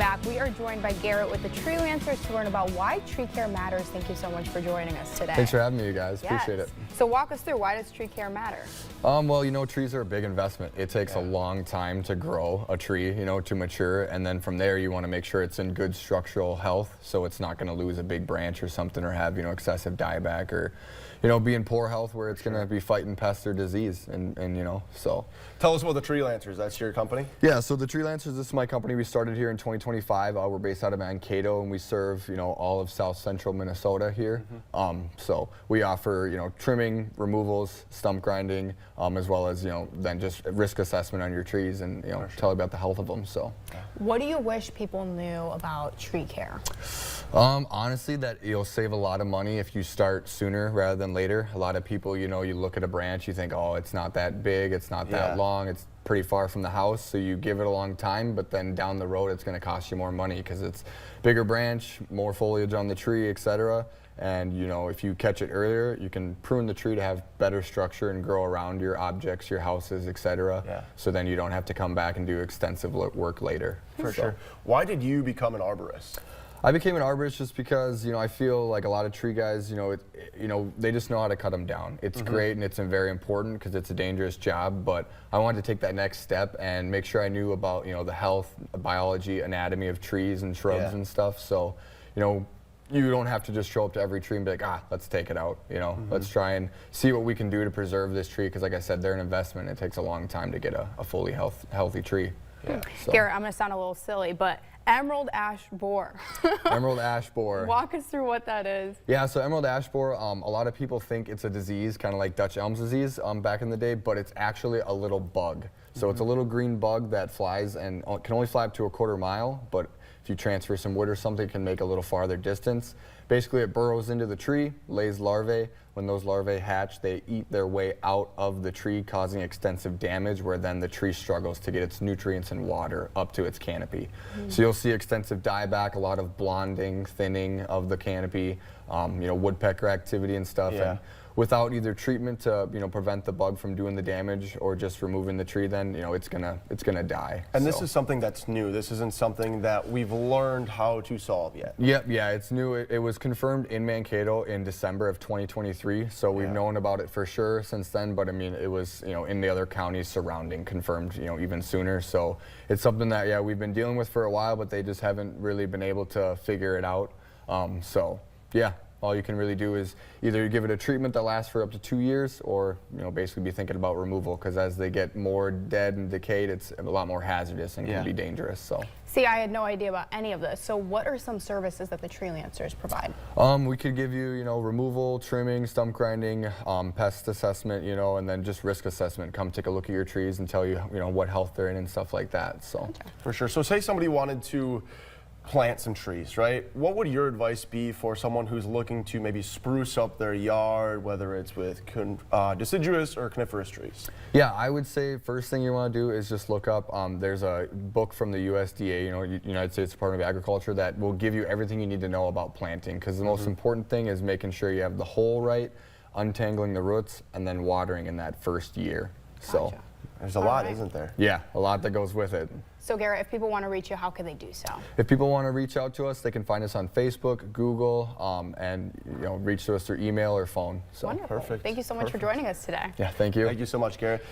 back. We are joined by Garrett with the Treelancers to learn about why tree care matters. Thank you so much for joining us today. Thanks for having me, you guys. Yes. Appreciate it. So walk us through, why does tree care matter? Well, you know, trees are a big investment. It takes a long time to grow a tree, you know, to mature, and then from there you want to make sure it's in good structural health, so it's not going to lose a big branch or something, or have, you know, excessive dieback, or, you know, be in poor health where it's going to be fighting pests or disease, and you know, so. Tell us about the Treelancers. That's your company? Yeah, so the Treelancers, this is my company. We started here in 2025. We're based out of Kato, and we serve, you know, all of South Central Minnesota here. So we offer, you know, trimming, removals, stump grinding, as well as, you know, then just risk assessment on your trees, and, you know, tell you about the health of them. So. What do you wish people knew about tree care? Honestly, that you'll save a lot of money if you start sooner rather than later. A lot of people, you know, you look at a branch, you think, oh, it's not that big, it's not that long, it's pretty far from the house, so you give it a long time, but then down the road it's going to cost you more money because it's bigger branch, more foliage on the tree, etc. And, you know, if you catch it earlier, you can prune the tree to have better structure and grow around your objects, your houses, etc. So then you don't have to come back and do extensive work later. For sure. Why did you become an arborist? I became an arborist just because, you know, I feel like a lot of tree guys, you know, they just know how to cut them down. It's great and it's very important because it's a dangerous job, but I wanted to take that next step and make sure I knew about, you know, the health, biology, anatomy of trees and shrubs and stuff. So, you know, you don't have to just show up to every tree and be like, let's take it out, you know. Let's try and see what we can do to preserve this tree, because like I said, they're an investment. It takes a long time to get a fully healthy tree. So. Garrett, I'm going to sound a little silly, but emerald ash borer. Emerald ash borer. Walk us through what that is. Yeah, so emerald ash borer, a lot of people think it's a disease, kind of like Dutch elm's disease back in the day, but it's actually a little bug. So it's a little green bug that flies and can only fly up to a quarter mile, but if you transfer some wood or something, it can make a little farther distance. Basically, it burrows into the tree, lays larvae. When those larvae hatch, they eat their way out of the tree, causing extensive damage, where then the tree struggles to get its nutrients and water up to its canopy. So you'll see extensive dieback, a lot of blonding, thinning of the canopy, you know, woodpecker activity and stuff. And without either treatment to, you know, prevent the bug from doing the damage, or just removing the tree, then, you know, it's gonna die. And this is something that's new. This isn't something that we've learned how to solve yet. Yeah, it's new. It was confirmed in Mankato in December of 2023, so we've known about it for sure since then, but I mean, it was, you know, in the other counties surrounding confirmed, you know, even sooner. So it's something that, we've been dealing with for a while, but they just haven't really been able to figure it out. So yeah. All you can really do is either you give it a treatment that lasts for up to 2 years, or, you know, basically be thinking about removal, because as they get more dead and decayed, it's a lot more hazardous and can be dangerous. So. See, I had no idea about any of this. So what are some services that the Treelancers provide? We could give you, you know, removal, trimming, stump grinding, pest assessment, you know, and then just risk assessment. Come take a look at your trees and tell you, you know, what health they're in and stuff like that. So. For sure. So say somebody wanted to plant some trees, right? What would your advice be for someone who's looking to maybe spruce up their yard, whether it's with deciduous or coniferous trees? Yeah, I would say first thing you want to do is just look up, there's a book from the USDA, you know, United States Department of Agriculture, that will give you everything you need to know about planting, because the most important thing is making sure you have the hole right, untangling the roots, and then watering in that first year. So there's a lot, isn't there? Yeah, a lot that goes with it. So Garrett, if people want to reach you, how can they do so? If people want to reach out to us, they can find us on Facebook, Google, and, you know, reach to us through email or phone. So. Wonderful. Perfect. Thank you so much for joining us today. Yeah, thank you. Thank you so much, Garrett.